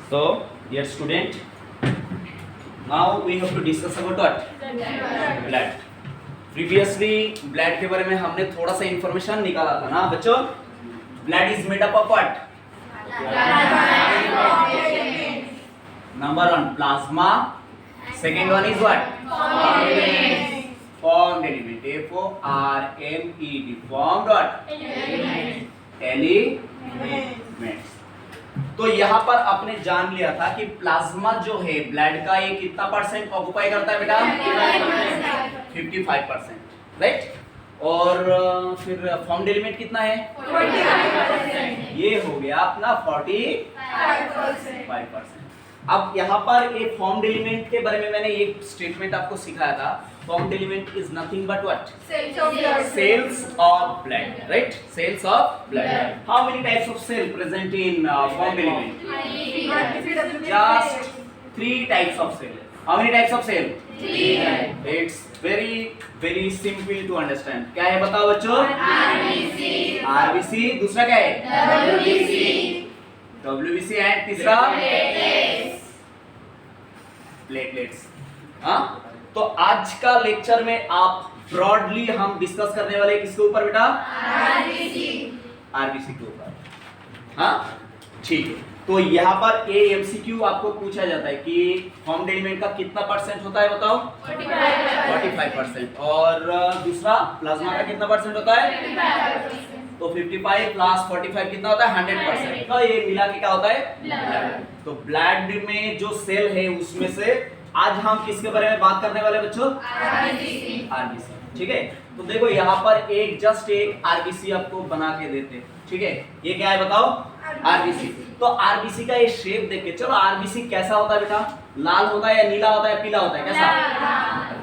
So, dear student, now we have to discuss about what? Blood. Previously, blood के बारे में हमने थोड़ा सा इंफॉर्मेशन निकाला था ना बच्चों? Blood is made up of what? Number one, plasma. Second one is what? Formed element. F-O-R-M-E-D. Formed what? Elements. तो यहाँ पर आपने जान लिया था कि प्लाज्मा जो है ब्लड का ये कितना परसेंट ऑक्युपाई करता है बेटा? 55%, राइट? और फिर फॉर्म्ड एलिमेंट कितना है? 45%। ये हो गया अपना 45%। अब यहाँ पर एक फॉर्म्ड एलिमेंट के बारे में मैंने एक स्टेटमेंट आपको सिखाया था. Formed element is nothing but what? Cells of blood, right? Cells of blood. How many types of cell present in formed element? Just 3 types of cell. How many types of cell? 3. It's very simple to understand. क्या है बताओ बच्चों? RBC. दूसरा क्या है? WBC and तीसरा? Platelets. हाँ? तो आज का लेक्चर में आप ब्रॉडली हम डिस्कस करने वाले किसके ऊपर बेटा? आरबीसी के ऊपर. हाँ ठीक है. तो यहाँ पर एमसीक्यू आपको पूछा जाता है कि फॉर्म्ड एलिमेंट का कितना परसेंट होता है बताओ? 45%. और दूसरा प्लाज्मा का कितना परसेंट होता है? 55%. तो 55 प्लस 45 कितना होता है? 100%. तो ये मिला के क्या होता है? तो ब्लड में जो सेल है उसमें से आज हम किसके बारे में बात करने वाले बच्चों? आरबीसी. ठीक है. तो देखो यहाँ पर जस्ट एक आरबीसी आपको बना के देते. ठीक है. ये क्या है बताओ? आरबीसी. तो आरबीसी का ये शेप देख के चलो आरबीसी कैसा होता है बेटा? लाल होता है या नीला होता है, पीला होता है, कैसा?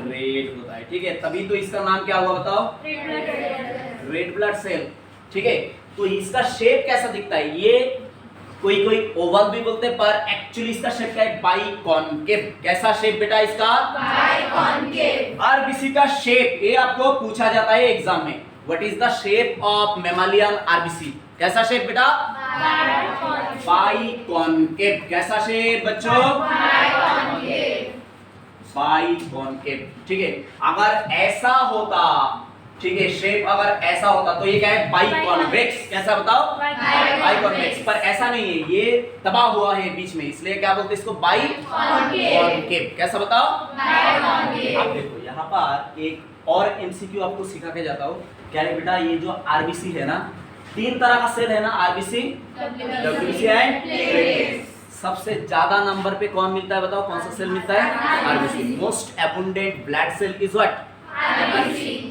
रेड होता है. ठीक है. तभी तो इसका नाम क्या हुआ बताओ? Red blood cell. ठीक है. तो इसका शेप कैसा दिखता है? ये कोई ओवल भी बोलते हैं पर एक्चुअली इसका शेप क्या है? बाइकॉनकेव. कैसा शेप बेटा इसका? बाइकॉनकेव. आरबीसी का शेप ये आपको पूछा जाता है एग्जाम में. What is the shape of mammalian RBC? कैसा शेप बेटा? बाइकॉनकेव. कैसा शेप बच्चों? बाइकॉनकेव. ठीक है. अगर ऐसा होता, ठीक है, शेप अगर ऐसा होता तो ये क्या है? बाइकॉन्वेक्स. कैसा बताओ? बाइकॉन्वेक्स. पर ऐसा नहीं है, ये तबाह हुआ है बीच में, इसलिए क्या बोलते हैं इसको? बाइकॉन्केव. कैसा बताओ? अब देखो यहाँ पर एक और एमसीक्यू आपको सिखा के जाता हूँ. क्या है बेटा? ये जो आरबीसी है ना, 3 तरह का सेल है ना, आरबीसी, डब्ल्यूबीसी एंड सबसे ज्यादा नंबर पे कौन मिलता है बताओ? कौन सा सेल मिलता है? RBC. Most abundant blood cell is what?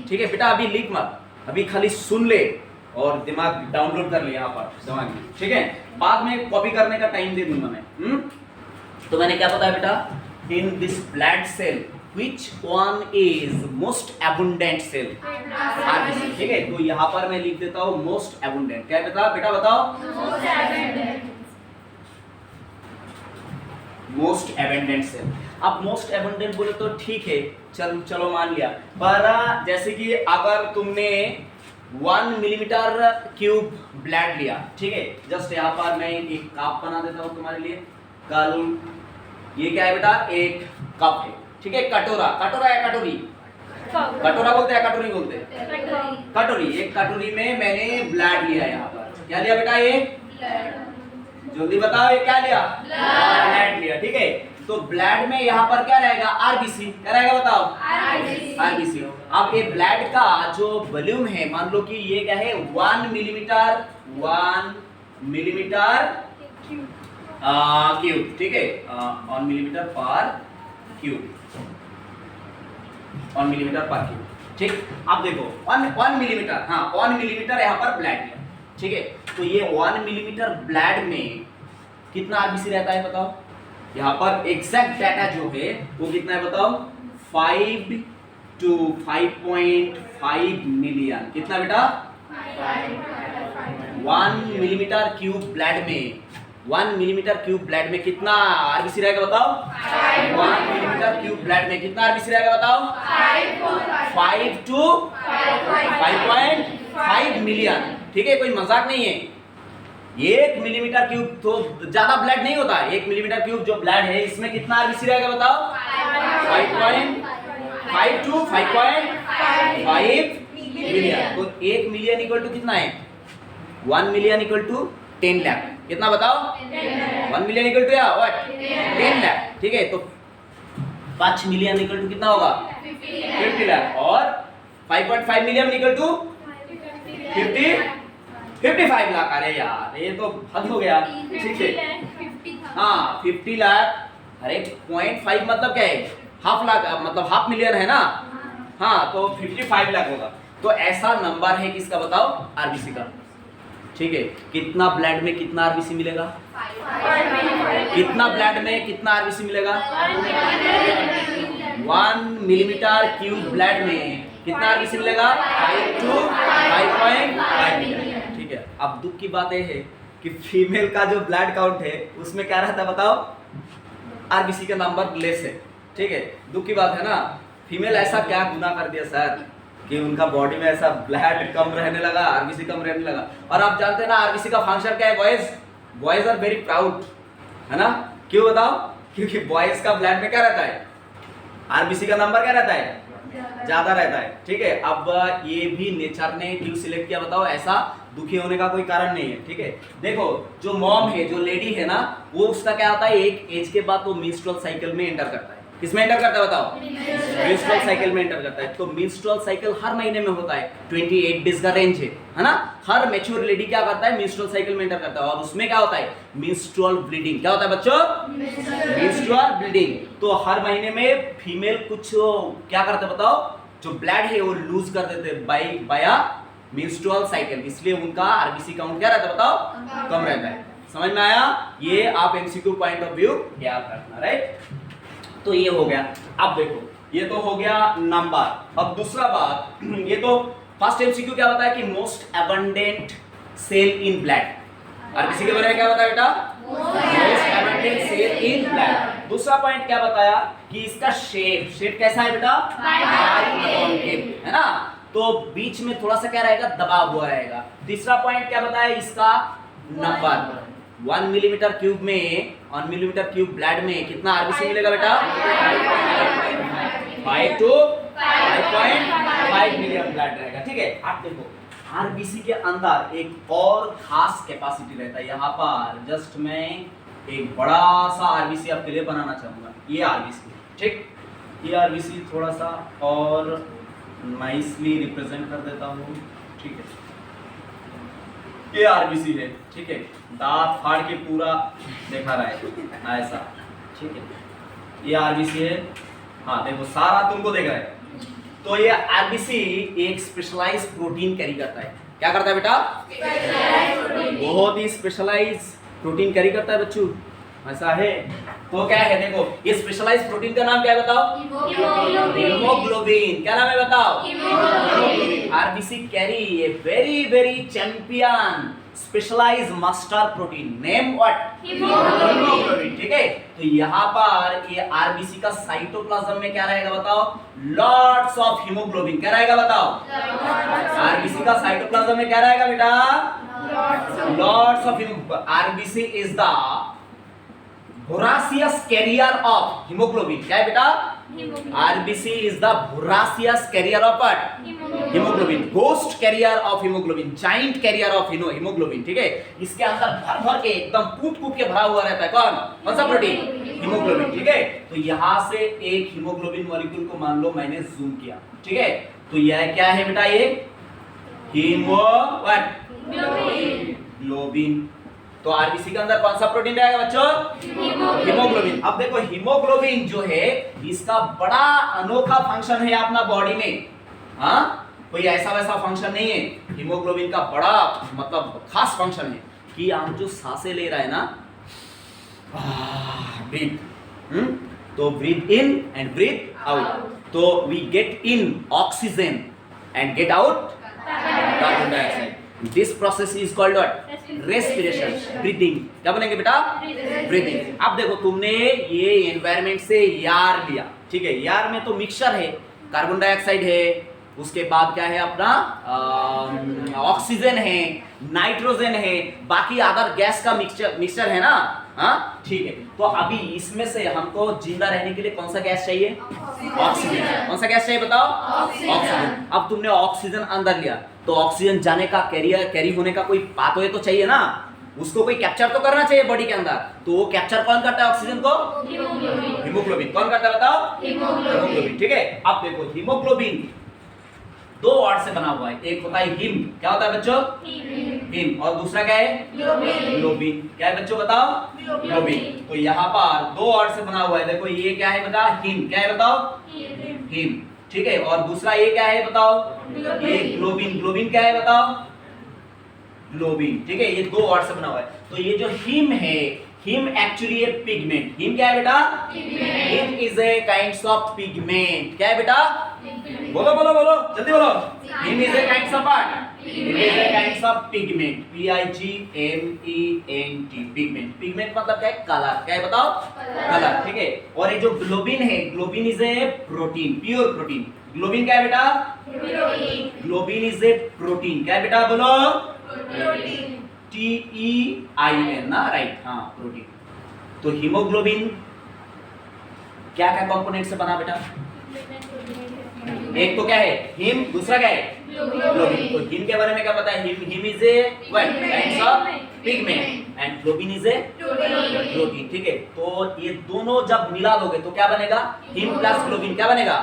ठीक है बेटा. अभी लिख मत, अभी खाली सुन ले और दिमाग डाउनलोड कर ले यहाँ पर दिमाग में. ठीक है. बाद में कॉपी करने का टाइम दे दूंगा मैं. तो मैंने क्या बताया बेटा? In this blood cell which one is most abundant cell? RBC. ठीक है. तो यहाँ पर मैं लिख देता हूँ मोस्ट abundant. क्या है बेटा बताओ? Most abundant cell. अब मोस्ट abundant बोले तो ठीक है, चलो मान लिया. पर जैसे कि अगर तुमने 1 मिलीमीटर क्यूब ब्लड लिया, ठीक है, जस्ट यहाँ पर मैं एक कप बना देता हूँ तुम्हारे लिए. कल ये क्या है बेटा? एक कप है. ठीक है. कटोरा या कटोरी? कटोरा बोलते हैं, कटोरी बोलते हैं? कटोरी. एक कटोरी में मैंने ब्लड लिया. यहाँ पर क्या लिया बेटा? ये जल्दी बताओ, ये क्या लिया? ब्लड लिया. ठीक है. तो ब्लड में यहाँ पर क्या रहेगा? आरबीसी. क्या रहेगा बताओ? आरबीसी. अब ये ब्लड का जो वॉल्यूम है, मान लो कि ये क्या है? 1 मिलीमीटर क्यूब. ठीक है. 1 मिलीमीटर पर क्यूब. 1 मिलीमीटर पर क्यूब. ठीक. अब देखो 1 मिलीमीटर, हाँ 1 मिलीमीटर यहाँ पर ब्लड लिया. ठीक है. तो ये 1 मिलीमीटर ब्लड में कितना आरबीसी रहता है बताओ? यहाँ पर एग्जैक्ट डाटा जो है वो कितना है बताओ? 5 to 5.5 मिलियन. कितना बेटा? 1 मिलीमीटर क्यूब ब्लड में, 1 मिलीमीटर क्यूब ब्लड में कितना आरबीसी रहेगा बताओ? 1 मिलीमीटर क्यूब ब्लड में कितना आरबीसी रहेगा बताओ? 5 to 5.5 मिलियन. ठीक है. कोई मजाक नहीं है. 1 मिलीमीटर क्यूब तो ज्यादा ब्लड नहीं होता है। 1 मिलीमीटर क्यूब जो ब्लड है इसमें कितना आरबीसी रहेगा बताओ? 5.5 to 5.5 मिलियन। तो 1 मिलियन इक्वल टू कितना है? 1 मिलियन इक्वल टू 10 लाख। कितना बताओ? 1 मिलियन इक्वल टू या व्हाट? 10 लाख। ठीक है, तो 5 मिलियन इक्वल टू कितना होगा? 50 लाख। और 5.5 मिलियन इक्वल टू 55 लाख। अरे यार ये तो हद हो गया। ठीक है, हाँ 50 लाख। अरे 0.5 मतलब क्या है? हाफ लाख, मतलब हाफ मिलियन है ना। हाँ तो 55 लाख होगा। तो ऐसा नंबर है किसका बताओ? आरबीसी का। ठीक है, कितना ब्लड में कितना आरबीसी मिलेगा? कितना ब्लड में कितना आरबीसी मिलेगा? 1 मिलीमीटर क्यूब ब्लड में कितना आरबीसी मिलेगा? 5 to 5.5 मिलियन। ठीक है, अब दुख की बात यह है कि फीमेल का जो ब्लड काउंट है उसमें क्या रहता है बताओ? आरबीसी का नंबर लेस है। ठीक है, दुख की बात है ना। फीमेल ऐसा क्या गुनाह कर दिया सर कि उनका बॉडी में ऐसा ब्लड कम रहने लगा, आरबीसी कम रहने लगा। और आप जानते हैं ना आरबीसी का फंक्शन क्या है? बॉयज आर वेरी प्राउड, है ना? क्यों बताओ? क्योंकि बॉयज का ब्लड में क्या रहता है? आरबीसी का नंबर क्या रहता है? ज्यादा रहता है। ठीक है, अब ये भी नेचर ने क्यों सिलेक्ट किया बताओ? ऐसा दुखी होने का कोई कारण नहीं है। ठीक है, देखो जो मॉम है, जो लेडी है ना, वो उसका क्या होता है? एक एज के बाद वो मेंस्ट्रुअल साइकिल में एंटर करता है। किसमें एंटर करता है बताओ? मेंस्ट्रुअल साइकिल में एंटर करता है। तो मेंस्ट्रुअल साइकिल हर महीने में होता है। 28 डेज का रेंज है ना? हर मैच्योर लेडी क्या करता है? मेंस्ट्रुअल साइकिल में एंटर करता है। और उसमें क्या होता है? Menstrual bleeding. क्या होता है बच्चों? Menstrual bleeding. तो हर महीने में फीमेल कुछ क्या करते हैं बताओ? जो ब्लड है वो लूज कर देते हैं बाय मेंस्ट्रुअल साइकिल। इसलिए उनका आरबीसी काउंट क्या रहता है बताओ? कम रहता है। समझ में आया? ये आप एमसीक्यू पॉइंट ऑफ व्यू याद रखना, राइट? तो ये हो गया। अब देखो ये तो हो गया नंबर। अब दूसरा बात, ये तो फर्स्ट एमसीक्यू क्या बताया कि most abundant cell in blood. RBC के बारे में क्या बताया बेटा? Most abundant cell in blood. दूसरा पॉइंट क्या बताया कि इसका शेप कैसा है बेटा? बाइकॉन्केव, है ना? तो बीच में थोड़ा सा क्या रहेगा? दबाव हुआ रहेगा। तीसरा पॉइंट क्या बताया? इसका नंबर 1 मिलीमीटर क्यूब में 1 मिलीमीटर क्यूब ब्लड में कितना आरबीसी मिलेगा बेटा? 5 to 5.5 मिलियन ब्लड रहेगा। ठीक है, आप देखो आरबीसी के अंदर एक और खास कैपेसिटी रहता है। यहाँ पर जस्ट मैं एक बड़ा सा आरबीसी आपके लिए बनाना चाहूंगा। ये आरबीसी, ठीक, ये आरबीसी थोड़ा सा और नाइसली रिप्रेजेंट कर देता हूँ। ठीक है, ये आरबीसी है। ठीक है, दांत फाड़ के पूरा देखा रहा है ऐसा। ठीक है, ये आरबीसी है। हाँ देखो सारा तुमको देख रहा है। तो ये आरबीसी एक स्पेशलाइज्ड प्रोटीन कैरी करता है। क्या करता है बेटा? बहुत ही स्पेशलाइज्ड प्रोटीन कैरी करता है बच्चों, ऐसा है। तो क्या है देखो, ये स्पेशलाइज्ड प्रोटीन का नाम क्या है बताओ? हीमोग्लोबिन। क्या नाम है बताओ? Haemoglobin. RBC carry a very very champion specialised master protein, name what? Haemoglobin. ठीक है, तो यहाँ पर ये आरबीसी का साइटोप्लाज्म में क्या रहेगा बताओ? Lots of haemoglobin. क्या रहेगा बताओ? आरबीसी का साइटोप्लाज्म में क्या रहेगा बेटा? Lots of haemoglobin. RBC is the voracious carrier of hemoglobin। क्या है बेटा? RBC is the voracious carrier of what? Hemoglobin, ghost carrier of hemoglobin, giant carrier of hemoglobin। ठीक है, इसके अंदर भर भर के एकदम कूट के भरा हुआ रहता है। कौन सा प्रोटीन? हीमोग्लोबिन। ठीक है, तो यहाँ से एक हीमोग्लोबिन मॉलिक्यूल को मान लो मैंने जूम किया। ठीक है, तो यह क्या है बेटा? ये हीमोग्लोबिन। तो आरबीसी के अंदर कौन सा प्रोटीन रहेगा बच्चों? हीमोग्लोबिन। अब देखो हीमोग्लोबिन जो है इसका बड़ा अनोखा फंक्शन है अपना बॉडी में। हाँ, कोई ऐसा वैसा फंक्शन नहीं है। हीमोग्लोबिन का बड़ा मतलब खास फंक्शन है कि हम जो सांसें ले रहे हैं ना, ब्रीथ, तो breathe in and breathe out. तो we get in oxygen and get out carbon dioxide. This process is called what? Respiration, breathing. क्या बोलेंगे बेटा? ब्रीथिंग। अब देखो तुमने ये एनवायरनमेंट से एयर लिया। ठीक है, एयर में तो मिक्सचर है, कार्बन डाइऑक्साइड है, उसके बाद क्या है अपना ऑक्सीजन है, नाइट्रोजन है, बाकी अदर गैस का मिक्सचर है ना। हाँ ठीक है, तो अभी इसमें से हमको जिंदा रहने के लिए कौन सा गैस चाहिए? ऑक्सीजन। कौन सा गैस चाहिए बताओ? ऑक्सीजन। अब तुमने ऑक्सीजन अंदर लिया तो ऑक्सीजन जाने का कैरी होने का कोई पाथवे तो चाहिए ना, उसको कोई कैप्चर तो करना चाहिए बॉडी के अंदर। तो वो कैप्चर कौन करता है ऑक्सीजन को? हीमोग्लोबिन। कौन करता है बताओ? हीमोग्लोबिन। ठीक है, अब देखो हीमोग्लोबिन दो वर्ड से बना हुआ है, एक होता है हिम, क्या होता है बच्चों? हिम। और दूसरा क्या है? ग्लोबिन। क्या है बच्चों बताओ? ग्लोबिन। तो यहाँ पर दो वर्ड से बना हुआ है, देखो ये क्या है बता? हिम। क्या है बताओ? हिम। ठीक है, और दूसरा ये क्या है बताओ? ये ग्लोबिन। ग्लोबिन क्या है बताओ? ग्लोबिन। ठीक है, ये दो वर्ड से बना हुआ है। तो ये जो हिम है, हिम एक्चुअली ए पिगमेंट। हिम क्या है बेटा? Him is a kinds of pigment. क्या है बेटा? बोलो बोलो बोलो जल्दी बोलो। Him is a kinds of what? Him is a kinds of pigment. PIGMENT। Pigment. Pigment मतलब क्या है? कलर। क्या है बताओ? कलर। ठीक है, और ये जो ग्लोबिन है, globin is a protein, pure protein. Globin क्या है बेटा? Globin is a protein. क्या है बेटा बोलो? TEIN ना, राइट? हाँ प्रोटीन। तो हीमोग्लोबिन क्या क्या कंपोनेंट से बना बेटा? एक तो क्या है? हिम, दूसरा क्या है? ग्लोबिन। तो हिम के बारे में क्या पता है? Him is a what? Kinds of pigment and globin is a protein. ठीक है, तो ये दोनों जब मिला दोगे तो क्या बनेगा? हिम प्लस ग्लोबिन क्या बनेगा?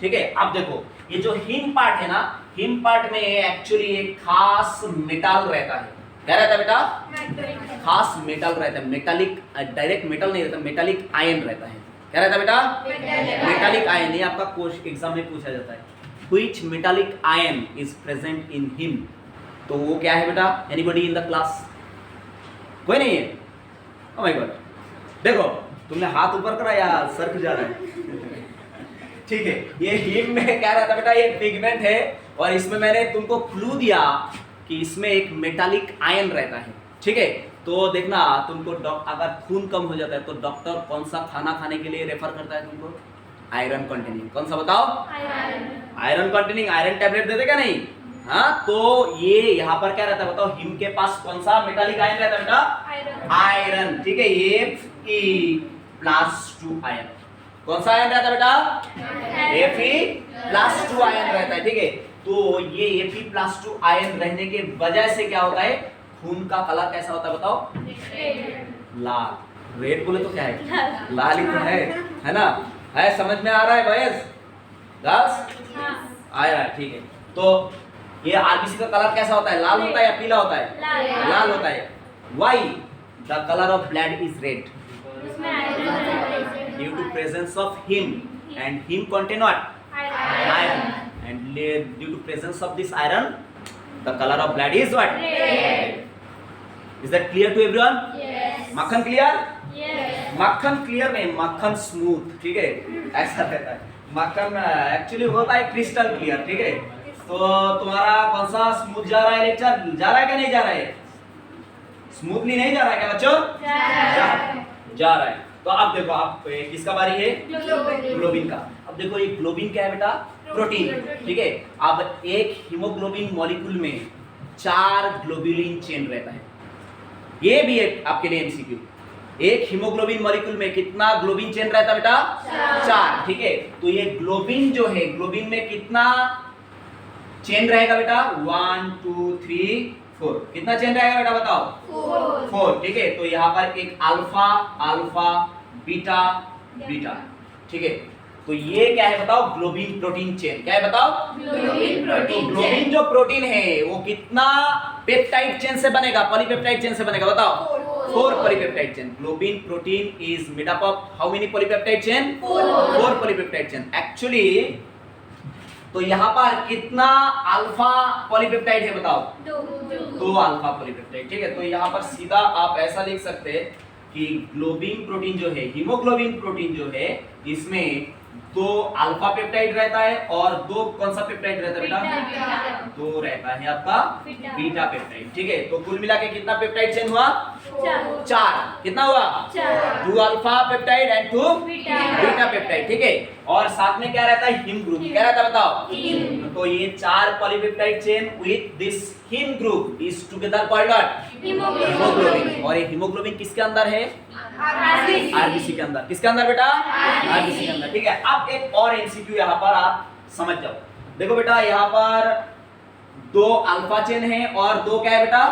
ठीक है, अब देखो ये जो हिम पार्ट है ना, हिम पार्ट में एक्चुअली एक खास मेटल रहता है। क्या रहता है बेटा? खास मेटल रहता है, मेटालिक, डायरेक्ट मेटल नहीं रहता, मेटालिक आयन रहता है। क्या रहता है बेटा? Metallic ion. ये आपका क्वेश्चन एग्जाम में पूछा जाता है, which metallic ion is present in him. तो वो क्या है बेटा? Anybody in the class? कोई नहीं है? ओह माय गॉड, देखो तुमने हाथ ऊपर करा या सर खुजा रहा है? ठीक है, ये हिम में क्या रहता है बेटा? ये पिगमेंट है, और इसमें मैंने तुमको क्लू दिया कि इसमें एक मेटालिक आयन रहता है। ठीक है, तो देखना तुमको अगर खून कम हो जाता है तो डॉक्टर कौन सा खाना खाने के लिए रेफर करता है तुमको? Iron containing. कौन सा बताओ? Iron containing. आयरन टैबलेट देते क्या नहीं? हाँ, तो ये यहाँ पर क्या रहता है बताओ? हिम के पास कौन सा मेटालिक आयन रहता है बेटा? आयरन। ठीक है, Fe+2 आयन। कौन सा आयन रहता है बेटा? Fe+2 आयन रहता है। ठीक है, तो ये Fe+2 आयन रहने के वजह से क्या होता है? खून का कलर कैसा होता है बताओ? लाल। रेड बोले तो क्या है? लाल ही तो है ना? है, समझ में आ रहा है बॉयज? गर्ल्स आ रहा है? ठीक है, तो ये आरबीसी का कलर कैसा होता है? लाल होता है या पीला होता है? लाल होता है। Why the colour of blood is red? Due to presence of haem, and haem contain what? Iron, and due to presence of this iron the color of blood is what? Red. Is that clear to everyone? Yes. मक्खन clear? Yes. मक्खन clear नहीं, मक्खन smooth. ठीक है, ऐसा रहता है मक्खन। एक्चुअली होता है क्रिस्टल क्लियर। ठीक है, तो तुम्हारा कौन सा स्मूथ जा रहा है लेक्चर? जा रहा है क्या नहीं जा रहा है? स्मूथली नहीं जा रहा है क्या बच्चों? जा रहा है। तो अब देखो, आप किसका बारी है? ग्लोबिन का। अब देखो ये ग्लोबिन क्या है बेटा? प्रोटीन। ठीक है, अब एक हीमोग्लोबिन मॉलिक्यूल में 4 ग्लोबुलिन चेन रहता है। ये भी है आपके लिए एमसीक्यू। एक हीमोग्लोबिन मॉलिक्यूल में कितना ग्लोबिन चेन रहता है बेटा? 4। ठीक है, तो ये ग्लोबिन जो है, ग्लोबिन में कितना चेन रहेगा बेटा? 1 2 3 4। कितना चेन रहेगा बेटा बताओ? 4। ठीक है, तो यहाँ पर एक अल्फा अल्फा बीटा बीटा। ठीक है, तो ये क्या है बताओ? Globin protein chain. क्या है बताओ? Globin protein. तो ग्लोबिन जो प्रोटीन है वो कितना पेप्टाइड चेन से बनेगा? पॉलीपेप्टाइड चेन से बनेगा बताओ? 4 polypeptide chain. Globin protein is made up of how many polypeptide chain? 4 polypeptide chain. Actually तो यहाँ पर कितना अल्फा पॉलीपेप्टाइड है बताओ? 2 अल्फा पॉलीपेप्टाइड। ठीक है, तो यहाँ पर सीधा आप ऐसा लिख सकते हैं कि ग्लोबिन प्रोटीन जो है, हीमोग्लोबिन प्रोटीन जो है, इसमें 2 अल्फा पेप्टाइड रहता है और 2 कौन सा पेप्टाइड रहता है बेटा? 2 रहता है आपका बीटा पेप्टाइड। ठीक है, तो कुल मिला के कितना पेप्टाइड चेन हुआ? 4। कितना हुआ? 2 alpha peptide and 2 beta peptide. ठीक है, और साथ में क्या रहता है? Him group. क्या रहता है बताओ? तो ये 4 polypeptide chain with this him group is together called what? Haemoglobin. और ये हीमोग्लोबिन किसके अंदर है? आरबीसी के अंदर। किसके अंदर बेटा? आरबीसी के अंदर। ठीक है, अब एक और एमसीक्यू यहाँ पर आप समझ जाओ। देखो बेटा, यहाँ पर 2 अल्फा चेन है और 2 क्या है बेटा?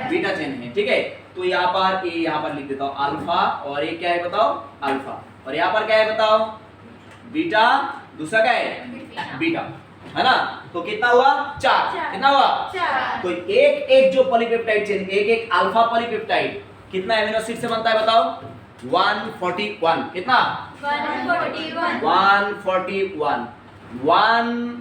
बीटा चेन है। ठीक है, तो यहाँ पर ये यहाँ पर लिख देता हूँ अल्फा, और ये क्या है बताओ? अल्फा। और यहाँ पर क्या है बताओ? बीटा, दूसरा क्या है? बीटा, है ना? तो कितना हुआ? 4। कितना हुआ? 4। तो एक एक जो पॉलीपेप्टाइड चेन, एक एक अल्फा पॉलीपेप्टाइड कितना एमिनो एसिड से बनता है बताओ? 141। कितना? 141। 1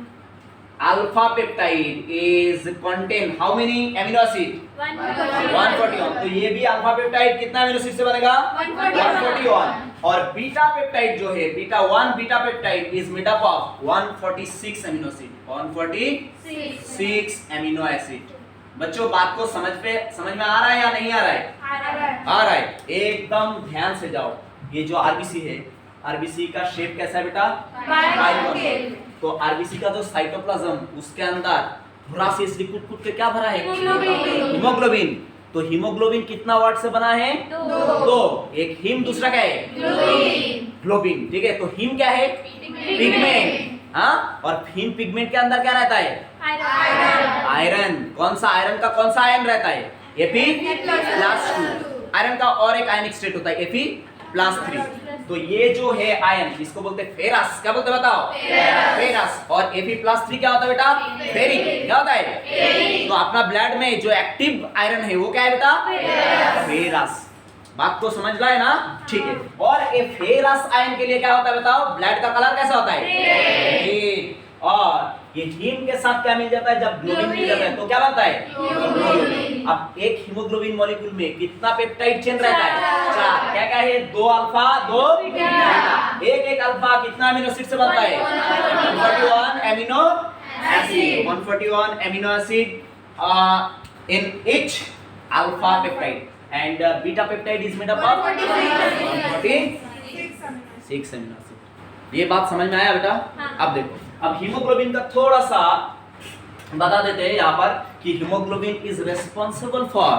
alpha peptide is contain how many amino acid? 141। तो ये भी अल्फा पेप्टाइड कितना एमिनो एसिड से बनेगा? 141। और बीटा पेप्टाइड जो है, beta 1 beta peptide is made up of 146 amino acid. 146 amino acid. बच्चों, बात को समझ में आ रहा है या नहीं आ रहा है? आ रहा है। एकदम ध्यान से जाओ। ये जो आरबीसी है, आरबीसी का शेप कैसा है बेटा? बाइकोन। तो आरबीसी का जो साइटोप्लाज्म, उसके अंदर थोड़ा सी लिक्विड कूट के क्या भरा है? हीमोग्लोबिन। तो हीमोग्लोबिन कितना वर्ड से बना है? 2। एक हिम, दूसरा क्या है? ग्लोबिन। ठीक है, तो हिम क्या है? पिगमेंट। हाँ, और हिम पिगमेंट के अंदर क्या रहता है? आयरन। कौन सा आयरन का कौन सा आयन रहता है? Fe+2। आयरन का और एक आयनिक स्टेट होता है Fe+3। तो ये जो है आयन, इसको बोलते हैं फेरस। क्या बोलते हैं बताओ? फेरस। और Fe+3 क्या होता है बेटा? फेरिक। क्या होता है? तो अपना ब्लड में जो एक्टिव आयरन है वो क्या है बेटा? फेरस। बात को समझ रहा है ना? ठीक है। और ये फेरस आयन के लिए क्या होता है बताओ? ब्लड का कलर कैसा होता है? रेड। और ये हीम के साथ क्या मिल जाता है? जब ग्लोबिन मिल जाता है तो क्या बनता है? हीमोग्लोबिन। अब एक हीमोग्लोबिन मॉलिक्यूल में कितना पेप्टाइड चेन रहता है? 4। क्या क्या है? 2 अल्फा, 2 बीटा। एक एक अल्फा कितना एमिनो एसिड से बनता है? 141 amino acid. 141 amino acid in each alpha peptide, and beta peptide is made up of 146 amino acid. ये बात समझ में आया बेटा? अब देखो, अब हीमोग्लोबिन का थोड़ा सा बता देते हैं यहाँ पर कि haemoglobin is responsible for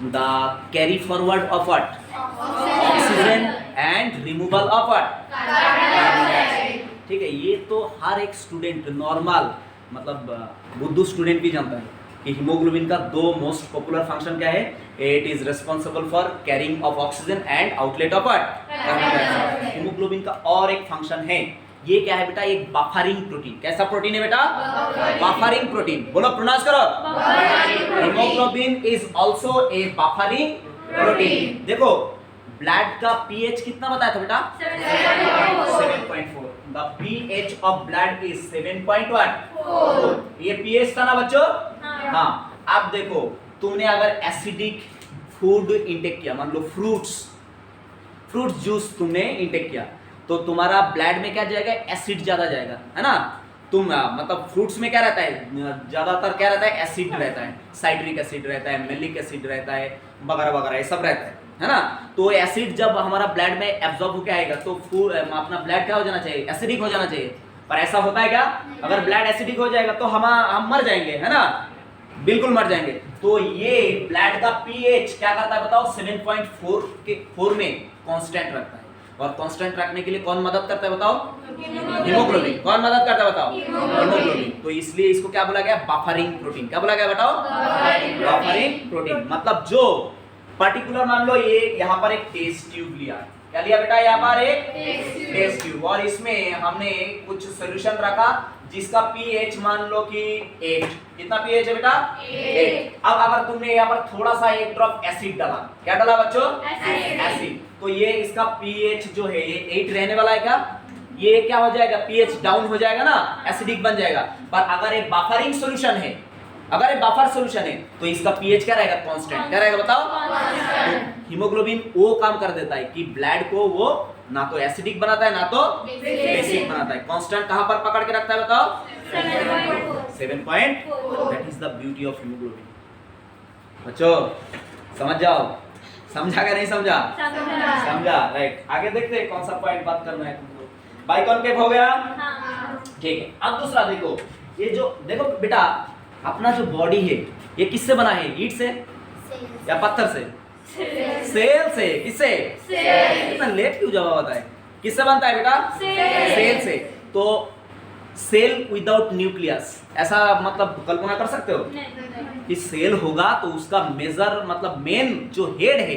the carry forward of what? Oxygen and removal of what? ठीक है, ये तो हर एक स्टूडेंट, नॉर्मल मतलब बुद्धू स्टूडेंट भी जानता है कि हीमोग्लोबिन का 2 मोस्ट पॉपुलर फंक्शन क्या है? It is responsible for carrying of oxygen and outlet of what? Carbon dioxide. Haemoglobin का और एक फंक्शन है, ये क्या है बेटा? एक बफरिंग प्रोटीन। कैसा प्रोटीन है बेटा? Buffering protein. बोलो, प्रोनाउंस करो। Haemoglobin is also a buffering protein. देखो, ब्लड का पीएच कितना बताया था बेटा? 7.4। The pH of blood is 7.4। ये पीएच था ना बच्चों? हाँ। अब देखो, तुमने अगर एसिडिक फूड इंटेक किया, मान लो फ्रूट जूस तुमने इंटेक किया, तो तुम्हारा ब्लड में क्या जाएगा? एसिड ज्यादा जाएगा, है ना? तुम मतलब फ्रूट्स में क्या रहता है? ज्यादातर क्या रहता है? एसिड रहता है। साइट्रिक एसिड रहता है, मेलिक एसिड रहता है, वगैरह वगैरह, ये सब रहता है ना? तो एसिड जब हमारा ब्लड में एब्जॉर्ब होकर आएगा तो अपना ब्लड क्या हो जाना चाहिए? एसिडिक हो जाना चाहिए। पर ऐसा होता है क्या? अगर ब्लड एसिडिक हो जाएगा तो हम मर जाएंगे, है ना? बिल्कुल मर जाएंगे। तो ये ब्लड का पीएच क्या करता है बताओ? 7.4 में कांस्टेंट रखता है। और कांस्टेंट रखने के लिए कौन मदद करता है बताओ? हीमोग्लोबिन। कौन मदद करता है बताओ? हीमोग्लोबिन। तो इसलिए इसको क्या बोला गया? Buffering protein. क्या बोला गया बताओ? Buffering protein. मतलब जो पर्टिकुलर, मान लो ये यहाँ पर एक टेस्ट ट्यूब लिया, क्या लिया बेटा? यहाँ पर एक टेस्ट ट्यूब, और इसमें हमने कुछ सॉल्यूशन रखा जिसका पीएच मान लो कि 8। कितना पीएच है बेटा? 8। अब अगर तुमने यहाँ पर थोड़ा सा एक ड्रॉप एसिड डाला, क्या डाला बच्चों? एसिड। तो ये इसका पीएच जो है ये 8 रहने वाला है क्या? ये क्या हो जाएगा? पीएच डाउन हो जाएगा ना, एसिडिक बन जाएगा। पर अगर एक बफरिंग सॉल्यूशन है, अगर ये बफर सॉल्यूशन है, तो इसका पीएच क्या रहेगा? कांस्टेंट। क्या रहेगा बताओ? तो हीमोग्लोबिन वो काम कर देता है कि ब्लड को वो ना तो एसिडिक बनाता है ना तो बेसिक बनाता है। कांस्टेंट कहां पर पकड़ के रखता है बताओ? 7.4। That is the beauty of haemoglobin. बच्चों समझ जाओ। समझा क्या नहीं समझा? समझा। राइट, आगे देखते हैं कौन सा पॉइंट बात करना है तुमको। बाइकॉन्केव हो गया? ठीक है। अब दूसरा देखो, ये जो देखो बेटा, अपना जो बॉडी है ये किससे बना है? ईंट से या पत्थर से? सेल से। किससे? इतना लेट क्यों जवाब आता है? किससे बनता है बेटा? सेल से। तो सेल विदाउट न्यूक्लियस, ऐसा मतलब कल्पना कर सकते हो कि सेल होगा तो उसका मेजर मतलब मेन जो हेड है,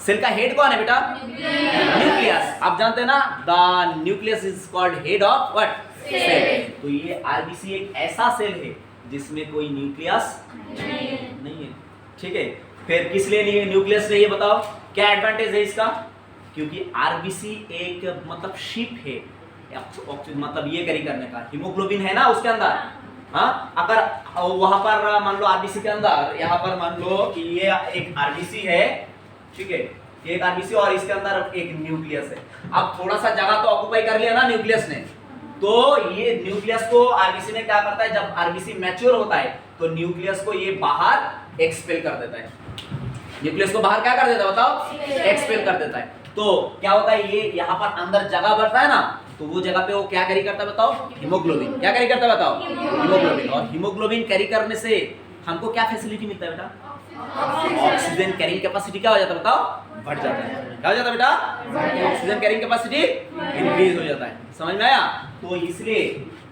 सेल का हेड कौन है बेटा? न्यूक्लियस। आप जानते हैं ना, the nucleus is called head of what? Cell. तो ये आरबीसी एक ऐसा सेल है जिसमें कोई न्यूक्लियस नहीं है। ठीक है, फिर किस लिए नहीं है न्यूक्लियस नहीं है बताओ? क्या एडवांटेज है इसका? क्योंकि आरबीसी एक मतलब शिप है, मतलब ये कैरी करने का। हीमोग्लोबिन है ना उसके अंदर। हाँ, अगर वहां पर मान लो आरबीसी के अंदर, यहाँ पर मान लो कि ये एक आरबीसी है, ठीक है, ये एक आरबीसी और इसके अंदर एक न्यूक्लियस है। अब थोड़ा सा जगह तो ऑक्युपाई कर लिया ना न्यूक्लियस ने, तो ये न्यूक्लियस को आरबीसी ने क्या करता है, जब आरबीसी मैच्योर होता है तो न्यूक्लियस को ये बाहर एक्सपेल कर देता है। न्यूक्लियस को बाहर क्या कर देता है बताओ? एक्सपेल कर देता है। तो क्या होता है, ये यहाँ पर अंदर जगह बढ़ता है ना, तो वो जगह पे वो क्या कैरी करता है बताओ? हीमोग्लोबिन। क्या कैरी करता है बताओ? हीमोग्लोबिन। और हीमोग्लोबिन कैरी करने से हमको क्या फैसिलिटी मिलता है बेटा? ऑक्सीजन कैरिंग कैपेसिटी क्या हो जाता है बताओ? बढ़ जाता है। क्या हो जाता है बेटा? ऑक्सीजन कैरिंग कैपेसिटी इंक्रीज हो जाता है। समझ में आया? तो इसलिए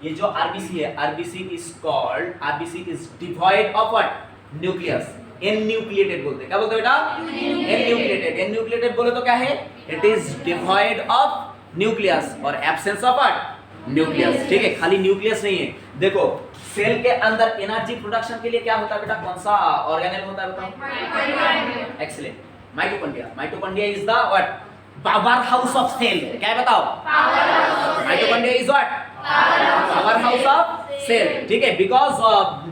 ये जो आरबीसी है, RBC is called, RBC is devoid of what? Nucleus. Enucleated बोलते हैं। क्या बोलते हैं बेटा? एन्यूक्लिएटेड। एन्यूक्लिएटेड बोले तो क्या है? It is devoid of nucleus और एब्सेंस ऑफ व्हाट? न्यूक्लियस। ठीक है, खाली न्यूक्लियस नहीं है। देखो सेल के अंदर एनर्जी प्रोडक्शन के लिए क्या होता है बेटा? कौन सा ऑर्गेनेल होता है बताओ? Excellent, mitochondria. Mitochondria is the what? Powerhouse of cell. क्या है बताओ? Mitochondria is what? Powerhouse of cell. ठीक है, because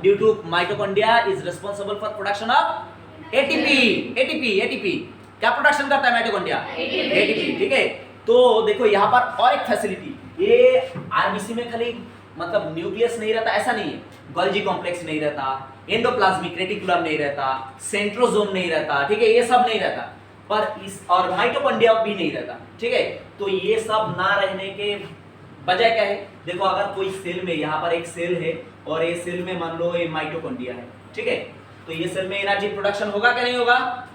due to mitochondria is responsible for production of ATP. ATP क्या प्रोडक्शन करता है माइटोकॉन्ड्रिया? एटीपी। ठीक है, तो देखो यहाँ पर और एक फैसिलिटी, ये आरबीसी में खाली मतलब न्यूक्लियस नहीं रहता ऐसा नहीं है, गोल्जी कॉम्प्लेक्स नहीं रहता, एंडोप्लाज्मिक रेटिकुलम नहीं रहता, सेंट्रोसोम नहीं रहता, ठीक है, ये सब नहीं रहता, पर इस और माइटोकॉन्ड्रिया भी नहीं रहता। ठीक है, तो ये सब ना रहने के वजह क्या है? देखो अगर कोई सेल में, यहाँ पर एक सेल है और ये सेल में मान लो ये माइटोकॉन्ड्रिया है, ठीक है, तो ये सेल में एनर्जी प्रोडक्शन होगा क्या नहीं होगा?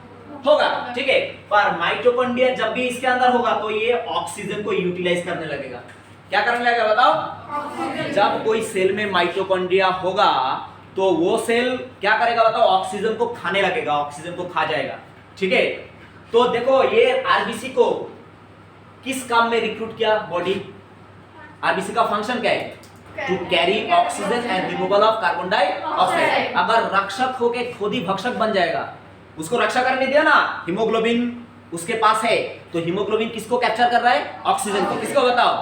होगा। ठीक है, पर माइटोकॉन्ड्रिया जब भी इसके अंदर होगा तो ये ऑक्सीजन को यूटिलाइज करने लगेगा। क्या करने लगेगा बताओ? जब कोई सेल में माइटोकॉन्ड्रिया होगा तो वो सेल क्या करेगा बताओ? ऑक्सीजन को खाने लगेगा, ऑक्सीजन को खा जाएगा। ठीक है, तो देखो ये आरबीसी को किस काम में रिक्रूट किया बॉडी? आरबीसी का फंक्शन क्या है? To carry oxygen and removal of carbon dioxide. अगर रक्षक होके खुद ही भक्षक बन जाएगा, उसको रक्षा करने दिया ना, हीमोग्लोबिन उसके पास है, तो हीमोग्लोबिन किसको कैप्चर कर रहा है? ऑक्सीजन को। किसको बताओ?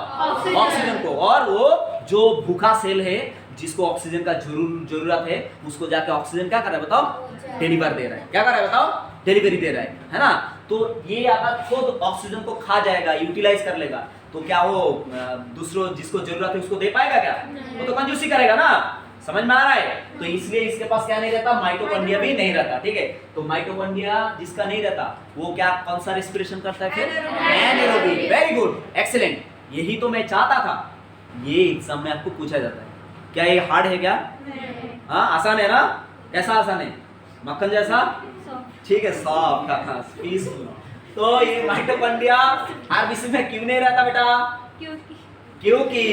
ऑक्सीजन को। और वो जो भूखा सेल है जिसको ऑक्सीजन का जरूरत है, उसको जाके ऑक्सीजन क्या कर रहा है बताओ? डिलीवर दे रहा है। क्या कर रहा है बताओ? डिलीवरी दे रहा है ना? तो ये अगर खुद ऑक्सीजन को खा जाएगा, यूटिलाइज कर लेगा, तो क्या वो दूसरों जिसको जरूरत है उसको दे पाएगा क्या? वो तो कंजूसी करेगा ना। समझ में आ रहा है? तो इसलिए इसके पास क्या नहीं रहता? माइटोकॉन्ड्रिया भी नहीं रहता। ठीक है, तो माइटोकॉन्ड्रिया जिसका नहीं रहता वो क्या, कौन सा रेस्पिरेशन करता है फिर? एनाएरोबिक। वेरी गुड, एक्सीलेंट, यही तो मैं चाहता था। ये एग्जाम में आपको पूछा जाता है। क्या ये हार्ड है क्या? हाँ, आसान है ना? कैसा आसान है? मक्खन जैसा? ठीक है, सॉफ्ट, पीसफुल। तो ये माइटोकॉन्ड्रिया आरबीसी में क्यों नहीं रहता बेटा? क्योंकि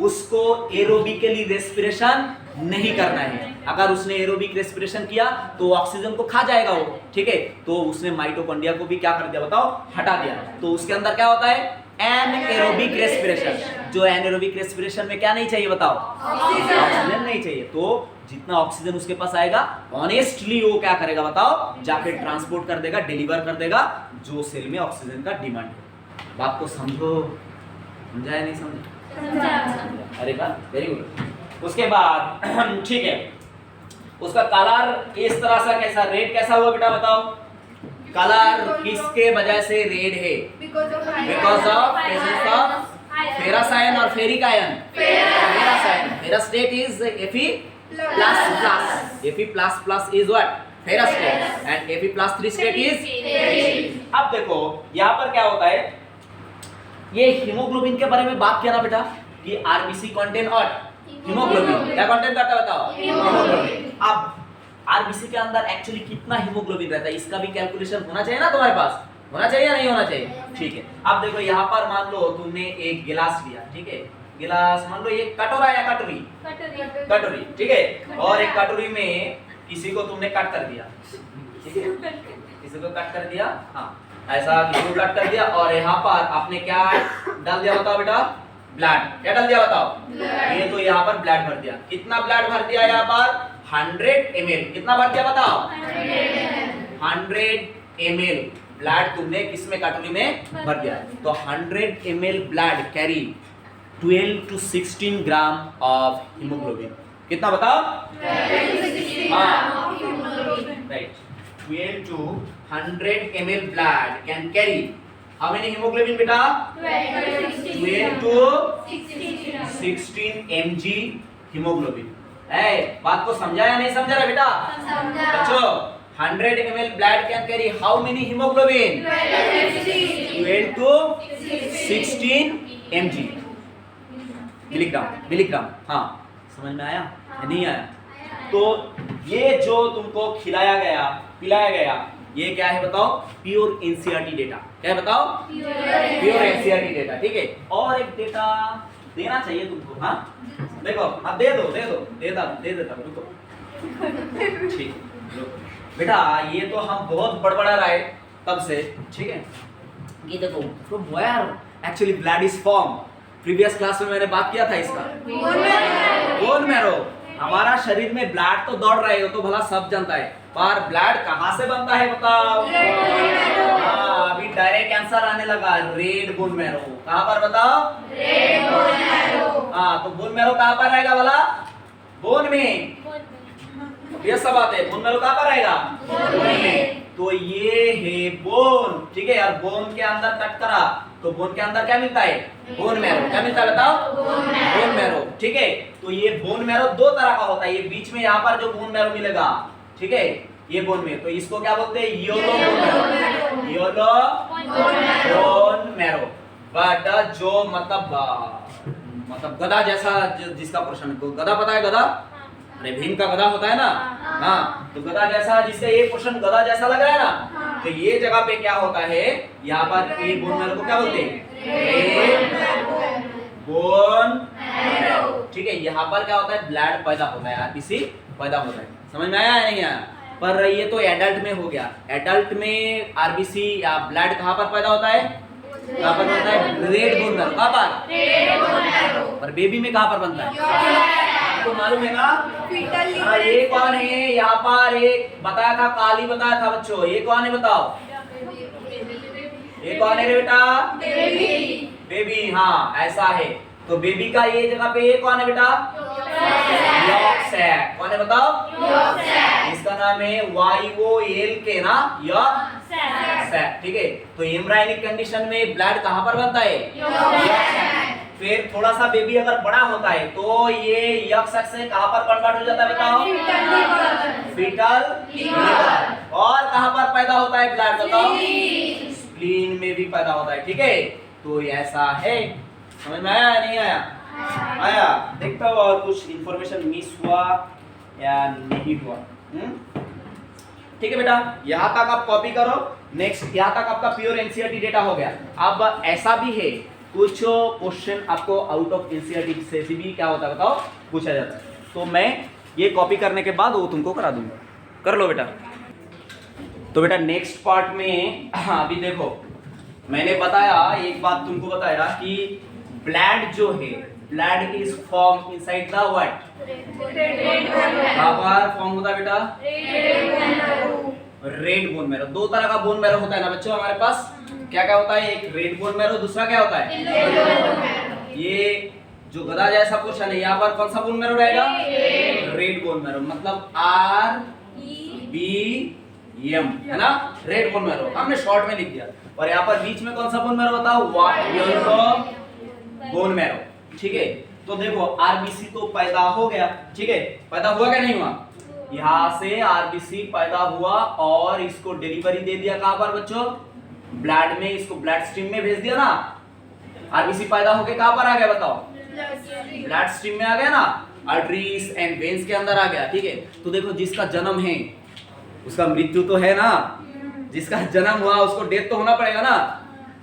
उसको एरोबिकली रेस्पिरेशन नहीं करना है। अगर उसने एरोबिक रेस्पिरेशन किया तो ऑक्सीजन को खा जाएगा वो। ठीक है, तो उसने माइटोकॉन्ड्रिया को भी क्या कर दिया बताओ? हटा दिया। तो उसके अंदर क्या होता है? Anaerobic respiration. जो एनएरोबिक रेस्पिरेशन में क्या नहीं चाहिए बताओ? ऑक्सीजन नहीं चाहिए। तो जितना ऑक्सीजन उसके पास आएगा, ऑनेस्टली वो क्या करेगा बताओ? जाके ट्रांसपोर्ट कर देगा, डिलीवर कर देगा जो सेल में ऑक्सीजन का डिमांड है। बात को समझो, समझा या नहीं समझा? अरे वाह, वेरी गुड। उसके बाद ठीक है, उसका कलर इस तरह से कैसा, रेड कैसा हुआ बेटा बताओ? कलर किसके वजह से रेड है? Because of presence of ferrous ion और ferric ion. Ferrous ion, ferrous state is Fe++. Fe++ is what? Ferrous state and Fe+3 state is। अब देखो यहाँ पर क्या होता है, ये हीमोग्लोबिन के बारे में बात किया ना बेटा कि आरबीसी कंटेन और हीमोग्लोबिन। क्या कंटेन करता है बताओ? हीमोग्लोबिन। अब आरबीसी के अंदर एक्चुअली कितना हीमोग्लोबिन रहता है इसका भी कैलकुलेशन होना चाहिए ना तुम्हारे पास, होना चाहिए या नहीं होना चाहिए? ठीक है, अब देखो यहाँ पर मान लो तुमने एक गिलास लिया, ठीक है, गिलास मान लो ये कटोरा या कटोरी, कटोरी, ठीक है, और एक कटोरी में किसी को तुमने कट कर दिया, ठीक है, किसी को कट कर दिया, हाँ ऐसा किसी को कट कर दिया, और यहाँ पर आपने क्या डाल दिया बताओ बेटा? ब्लड। क्या डाल दिया बताओ? ये तो यहाँ पर ब्लड भर दिया। कितना ब्लड भर दिया यहाँ पर? 100 ml। कितना भर दिया बताओ? 100 ml ब्लड तुमने किसमें कटोरी में भर दिया। तो 100 ml blood carry 12 to 16 gram of haemoglobin. कितना बताओ? 12 right. 12 to 100 ml blood can carry how many hemoglobin बेटा? 12 to 16 mg hemoglobin। बात को समझा या नहीं समझा रहा बेटा? बच्चों 100 ml blood can carry how many hemoglobin? 12 to 16 mg milligram. हाँ समझ में आया या नहीं आया? तो ये जो तुमको खिलाया गया पिलाया गया ये क्या है बताओ? Pure NCERT data. क्या है बताओ? प्योर एनसीईआरटी डेटा, ठीक है। और एक डेटा देना चाहिए तुमको, हाँ देखो, हाँ दे देता रुको, ठीक है बेटा। ये तो हम बहुत बड़बड़ा रहा है तब से, ठीक है। ये देखो from where actually blood is form. Previous class में मैंने बात किया था इसका, बोन मैरो। हमारा शरीर में ब्लड तो दौड़ रहा है, वो तो भला सब जानता है, पर ब्लड कहाँ से बनता है बताओ? हाँ अभी डायरेक्ट आंसर आने लगा, रेड बोन मैरो। कहाँ पर बताओ? Red bone marrow. हाँ तो बोन मैरो कहाँ पर आएगा भला? बोन में। ये सब बात है, बोन मैरो कहाँ पर आएगा? बोन में। तो ये है बोन, ठीक है। और बोन के अंदर कट करा तो बोन के अंदर क्या मिलता है? Bone marrow. क्या मिलता है बताओ? बोन मैरो, ठीक है। तो ये बोन मैरो दो तरह का होता है। ये बीच में यहाँ पर जो बोन मैरो मिलेगा, ठीक है, ये बोन में, तो इसको क्या बोलते हैं? Yellow bone marrow. Yellow bone marrow. But जो मतलब गधा जैसा जिसका पोर्शन, गधा पता है गधा? अरे भीम का गधा होता है ना, हाँ तो गधा जैसा जिसका ये पोर्शन गधा जैसा लग रहा है ना, तो ये जगह पे क्या होता है? यहाँ पर ये बोन मैरो को क्या बोलते हैं? बोन मैरो, ठीक है। यहाँ पर क्या होता है? ब्लड पैदा होता है, आरबीसी पैदा होता है। समझ में आया या नहीं आया? पर ये तो एडल्ट में हो गया। एडल्ट में आरबीसी या ब्लड कहाँ पर पैदा होता है? कहाँ पर बनता है? Red bone marrow. कहाँ पर? Red bone marrow. पर बेबी में कहाँ पर बनता है? आपको मालूम है ना? हाँ ये कौन है? यहाँ पर एक बताया था, काली बताया था बच्चों। ये कौन है बताओ? ये कौन है रे बेटा? बेबी, हाँ ऐसा है। तो बेबी का ये जगह पे ये कौन है बेटा? Yolk sac. कौन है बताओ? Yolk sac. इसका नाम है YOLK ना, यॉर्क सैक, ठीक है। तो एम्ब्रायोनिक कंडीशन में ब्लड कहाँ पर बनता है? Yolk sac. फिर थोड़ा सा बेबी अगर बड़ा होता है तो ये यॉर्क सैक से कहाँ पर कन्वर्ट हो जाता है बताओ? Foetal liver. और कहाँ पर पैदा होता है ब्लड बताओ? स्प्लीन में भी पैदा होता है, ठीक है। तो ऐसा है। समझ में आया नहीं आया? आया। देखता हूँ और कुछ इंफॉर्मेशन मिस हुआ या नहीं हुआ। ठीक है बेटा, यहाँ तक आप कॉपी करो। नेक्स्ट यहाँ तक आपका प्योर एनसीईआरटी डेटा हो गया। अब ऐसा भी है कुछ क्वेश्चन आपको आउट ऑफ एनसीईआरटी से भी क्या होता है बताओ? पूछा जाता है। तो मैं ये कॉपी करने के बाद वो तुमको करा दूंगा। कर लो बेटा। तो बेटा नेक्स्ट पार्ट में अभी देखो, मैंने बताया एक बात तुमको बताया कि ब्लड जो है, blood is form inside the what? कहाँ पर फॉर्म होता है बेटा? Red bone marrow. दो तरह का बोन मैरो होता है ना बच्चों हमारे पास। क्या क्या होता है? एक रेड बोन मैरो, दूसरा क्या होता है? ये जो गधा जैसा पोर्शन है यहाँ पर कौन सा बोन मैरो रहेगा? Red bone marrow. मतलब RBM है ना, रेड बोन मैरो। हमने शॉर्ट में लिख दिया। और यहाँ पर बीच में कौन सा बोन मैरो बताओ? येलो बोन मैरो, ठीक है। तो देखो आरबीसी तो पैदा हो गया, ठीक है। पैदा हुआ क्या नहीं हुआ? यहाँ से आरबीसी पैदा हुआ और इसको डिलीवरी दे दिया कहाँ पर बच्चों? ब्लड में। इसको ब्लड स्ट्रीम में भेज दिया ना। आरबीसी पैदा होके कहाँ पर आ गया बताओ? ब्लड स्ट्रीम में आ गया ना। आर्टरीज एंड वेन्स के अंदर आ गया, ठीक है। तो देखो जिसका जन्म है उसका मृत्यु तो है ना, जिसका जन्म हुआ उसको डेथ तो होना पड़ेगा ना।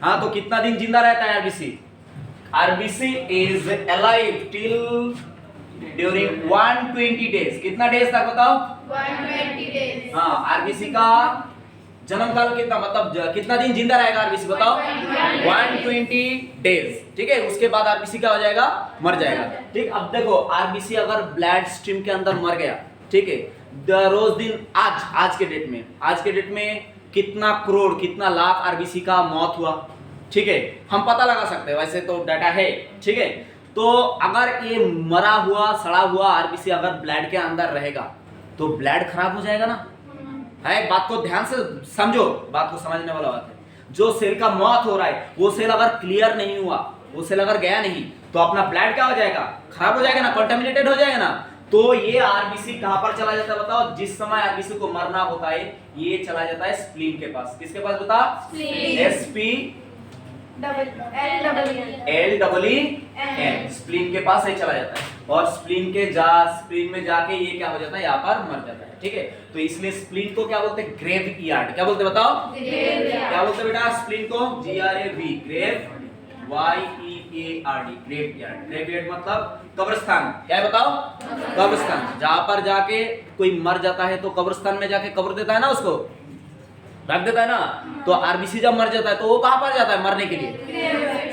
हाँ, तो कितना दिन जिंदा रहता है RBC? RBC is alive till during 120 days. कितना डेज तक बताओ? 120 डेज। हाँ, आरबीसी का जन्म काल कितना, मतलब कितना दिन जिंदा रहेगा आरबीसी बताओ? 120 डेज, ठीक है। उसके बाद आरबीसी क्या हो जाएगा? मर जाएगा, ठीक। अब देखो आरबीसी अगर ब्लड स्ट्रीम के अंदर मर गया, ठीक है, रोज दिन आज के डेट में कितना करोड़ कितना लाख आरबीसी का मौत हुआ, ठीक है, हम पता लगा सकते हैं, वैसे तो डाटा है, ठीक है। तो अगर ये मरा हुआ सड़ा हुआ आरबीसी अगर ब्लड के अंदर रहेगा तो ब्लड खराब हो जाएगा ना। है, बात को ध्यान से समझो, बात को समझने वाला बात है। जो सेल का मौत हो रहा है वो सेल अगर क्लियर नहीं हुआ, वो सेल अगर गया नहीं तो अपना ब्लड क्या हो जाएगा? खराब हो जाएगा ना, कंटामिनेटेड हो जाएगा ना। तो ये आरबीसी कहां पर चला जाता है बताओ? जिस समय आरबीसी को मरना होता है ये चला जाता है स्प्लीन के पास। किसके पास बता? एसपी LEEN, स्प्लीन के पास ही चला जाता है। और स्प्लीन में जाके ये क्या हो जाता है? यहाँ पर मर जाता है, ठीक है। तो इसलिए स्प्लीन को क्या बोलते हैं? Graveyard. क्या बोलते बताओ? क्या बोलते बेटा स्प्लीन को? GRAV, grave, YEARD, graveyard. Graveyard मतलब कब्रिस्तान। क्या है बताओ? कब्रिस्तान। जहां पर जाके कोई मर जाता है तो कब्रिस्तान में जाके कब्र देता है ना, उसको रख देता है ना। तो आरबीसी जब मर जाता है तो वो कहां पर जाता है मरने के लिए?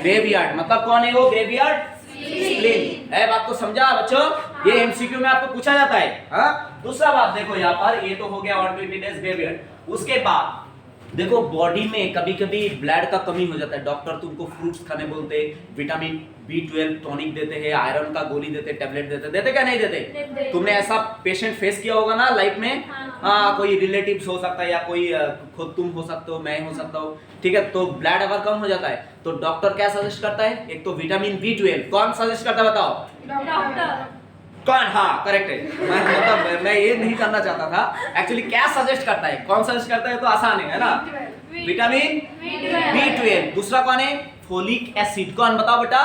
ग्रेवयार्ड। मतलब कौन है वो? Graveyard, spleen. है, बात को समझा बच्चों? ये एमसीक्यू में आपको पूछा जाता है। हाँ, दूसरा बात देखो यहाँ पर, ये तो हो गया 120 डेज ग्रेवयार्ड। उसके बाद देखो बॉडी में कभी कभी ब्लड का कमी हो जाता है, डॉक्टर तुमको फ्रूट्स खाने बोलते हैं, विटामिन B12 टॉनिक देते हैं, आयरन का गोली देते, टैबलेट देते क्या नहीं देते? तुमने ऐसा पेशेंट फेस किया होगा ना लाइफ में। हाँ, कोई रिलेटिव्स हो सकता है या कोई खुद तुम हो सकते हो, मैं हो सकता हूँ, ठीक है। तो ब्लड अगर कम हो जाता है तो डॉक्टर क्या सजेस्ट करता है? एक तो विटामिन B12। कौन सजेस्ट करता है बताओ? डॉक्टर। कौन? हाँ, करेक्ट है। मतलब मैं ये नहीं करना चाहता था एक्चुअली। क्या सजेस्ट करता है? कौन सजेस्ट करता है? तो आसान है ना, विटामिन B12। दूसरा कौन है? Folic acid. कौन बताओ बेटा?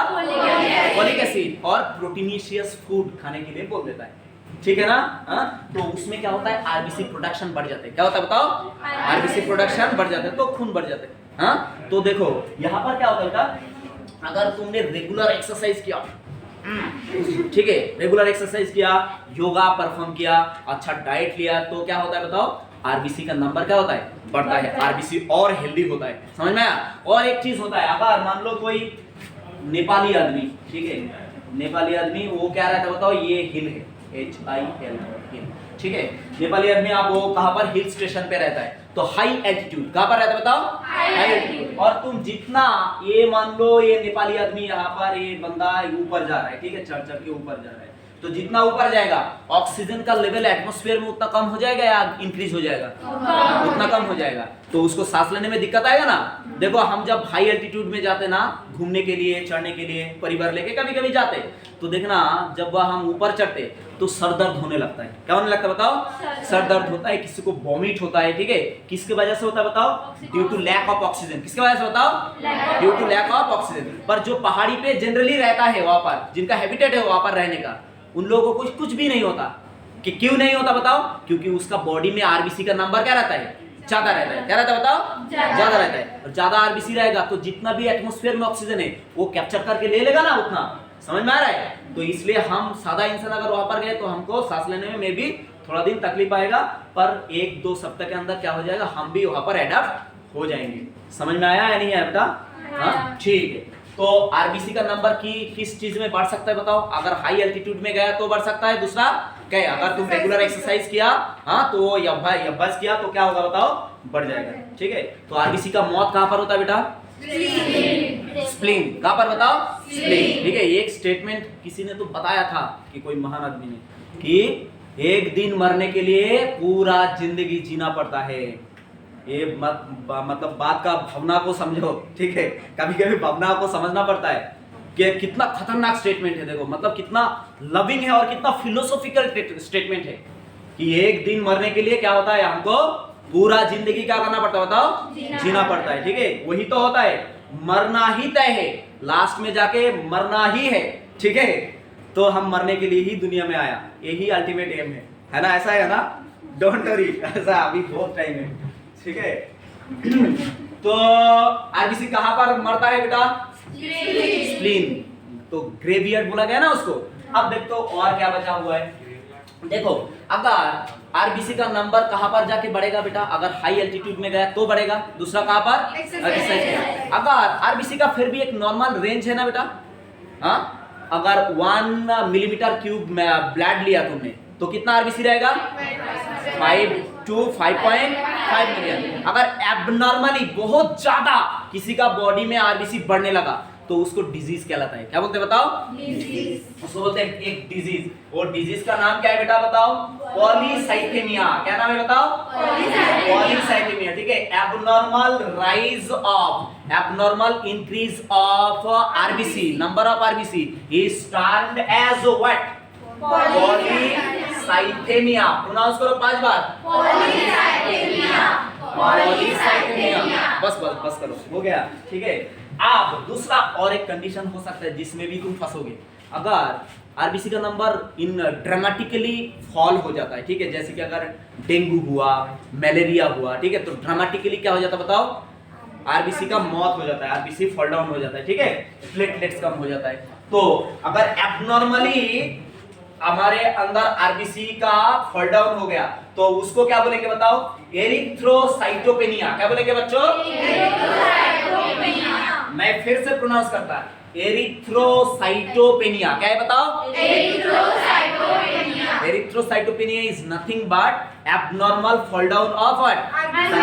Folic acid. और प्रोटीनिशियस फूड खाने के लिए बोल देता है, ठीक है ना। हाँ, तो उसमें क्या होता है? आरबीसी प्रोडक्शन बढ़ जाते हैं। क्या होता है बताओ? आरबीसी प्रोडक्शन बढ़ जाते हैं तो खून बढ़ जाते हैं। हाँ, तो देखो यहाँ पर क्या होता है बेटा, अगर तुमने रेगुलर एक्सरसाइज किया, ठीक है, रेगुलर एक्सरसाइज किया, योगा परफॉर्म किया, अच्छा डाइट लिया, तो क्या होता है बताओ? आरबीसी का नंबर क्या होता है? बढ़ता है। आरबीसी और हेल्दी होता है। समझ में आया? और एक चीज होता है, अगर मान लो कोई नेपाली आदमी, ठीक है, नेपाली आदमी वो क्या रहता है बताओ? ये हिल है, HIL, हिल, ठीक है। नेपाली आदमी आप वो कहां पर? हिल स्टेशन पे रहता है, तो हाई एल्टीट्यूड। कहां पर रहता है बताओ? High altitude. और तुम जितना ये मान लो ये नेपाली आदमी यहाँ पर ये बंदा ऊपर जा रहा है, ठीक है, चढ़ के ऊपर जा रहा है, तो जितना ऊपर जाएगा ऑक्सीजन का लेवल एटमॉस्फेयर में उतना कम हो जाएगा या इंक्रीज हो जाएगा? उतना कम हो जाएगा। तो उसको सांस लेने में दिक्कत आएगा ना। देखो हम जब हाई एल्टीट्यूड में जाते ना घूमने के लिए, चढ़ने के लिए, परिवार लेके कभी कभी जाते, तो देखना जब हम ऊपर चढ़ते तो सर दर्द होने लगता है। क्या होने लगता है बताओ? सर दर्द होता है, किसी को वॉमिट होता है, ठीक है। किसके वजह से होता है बताओ? Due to lack of oxygen. किसके वजह से बताओ? Due to lack of oxygen. पर जो पहाड़ी पे जनरली रहता है वहां पर, जिनका हैबिटेट है वहां पर रहने का, उन लोगों को कुछ भी नहीं होता। कि क्यों नहीं होता बताओ? क्योंकि उसका बॉडी में आरबीसी का नंबर क्या रहता है? ज्यादा रहता है। क्या रहता है बताओ? ज्यादा रहता है। और ज्यादा आरबीसी रहेगा तो जितना भी एटमॉस्फेयर में ऑक्सीजन है वो कैप्चर करके ले लेगा ना उतना। समझ में आ रहा है? तो इसलिए हम सादा इंसान अगर वहां पर गए तो हमको सांस लेने में भी थोड़ा दिन तकलीफ आएगा, पर 1-2 सप्ताह के अंदर क्या हो जाएगा? हम भी वहां पर एडप्ट हो जाएंगे। समझ में आया या नहीं आया बेटा? हाँ, ठीक है। तो आरबीसी का नंबर किस चीज में बढ़ सकता है बताओ? अगर हाई एल्टीट्यूड में गया तो बढ़ सकता है। दूसरा क्या है? अगर तुम रेगुलर एक्सरसाइज किया, हाँ, तो या बस किया तो क्या होगा बताओ? बढ़ जाएगा, ठीक है। तो आरबीसी का मौत कहां पर होता है बेटा? स्प्लीन। कहां पर बताओ? स्प्लीन, ठीक है। एक स्टेटमेंट किसी ने तो बताया था कि कोई महान आदमी ने, कि एक दिन मरने के लिए पूरा जिंदगी जीना पड़ता है। ये मतलब बात का भावना को समझो, ठीक है। कभी कभी भावना को समझना पड़ता है कि कितना खतरनाक स्टेटमेंट है। देखो मतलब कितना लविंग है और कितना फिलोसॉफिकल स्टेटमेंट है कि एक दिन मरने के लिए क्या होता है? हमको पूरा जिंदगी क्या करना पड़ता है बताओ? जीना पड़ता है, ठीक है। वही तो होता है, मरना ही तय है, लास्ट में जाके मरना ही है, ठीक है। तो हम मरने के लिए ही दुनिया में आया, यही अल्टीमेट एम है ना? ऐसा है ना? डोंट वरी, ऐसा अभी बहुत टाइम है, ठीक है? तो आरबीसी कहां पर मरता है बेटा? स्प्लीन। तो ग्रेवियर्ड बोला गया ना उसको। अब देखो और क्या बचा हुआ है। देखो अगर आरबीसी का नंबर कहां पर जाके बढ़ेगा बेटा? अगर हाई एल्टीट्यूड में गया तो बढ़ेगा, दूसरा कहां पर? एक्सरसाइज में। अगर आरबीसी का फिर भी एक नॉर्मल रेंज है ना बेटा, हाँ, अगर 1 मिलीमीटर क्यूब ब्लड लिया तुमने तो कितना आरबीसी रहेगा? 5 to 5.5 मिलियन। अगर एबनॉर्मली बहुत ज्यादा किसी का बॉडी में आरबीसी बढ़ने लगा तो उसको डिजीज कहलाता है। क्या बोलते हैं बताओ? डिजीज। उसको बोलते हैं एक डिजीज। और डिजीज का नाम क्या है बेटा बताओ? पॉलीसाइथेमिया। क्या नाम है बताओ? पॉलीसाइथेमिया, ठीक है? Abnormal rise of, abnormal increase of RBC, number of RBC is termed as what? Polycythaemia. Pronounce करो 5 बार। Polycythaemia, polycythaemia. बस बस बस करो, हो गया, ठीक है? अब दूसरा और एक कंडीशन हो सकता है जिसमें भी तुम फंसोगे। अगर आरबीसी का नंबर इन ड्रामेटिकली फॉल हो जाता है, ठीक है? जैसे कि अगर डेंगू हुआ, मलेरिया हुआ, ठीक है? तो ड्रामेटिकली क्या हो जाता है बताओ? आरबीसी का मौत हो जाता है, आरबीसी फॉल डाउन हो जाता है, ठीक है? प्लेटलेट्स कम हो जाता है। तो अगर एब्नॉर्मली हमारे अंदर आरबीसी का फॉल डाउन हो गया तो उसको क्या बोलेंगे बताओ? एरिथ्रोसाइटोपेनिया। क्या बोलेंगे बच्चों? एरिथ्रोसाइटोपेनिया। मैं फिर से प्रोनाउंस करता, एरिथ्रोसाइटोपेनिया। क्या है बताओ? Erythrocytopenia. Erythrocytopenia is nothing but abnormal fall down of what? The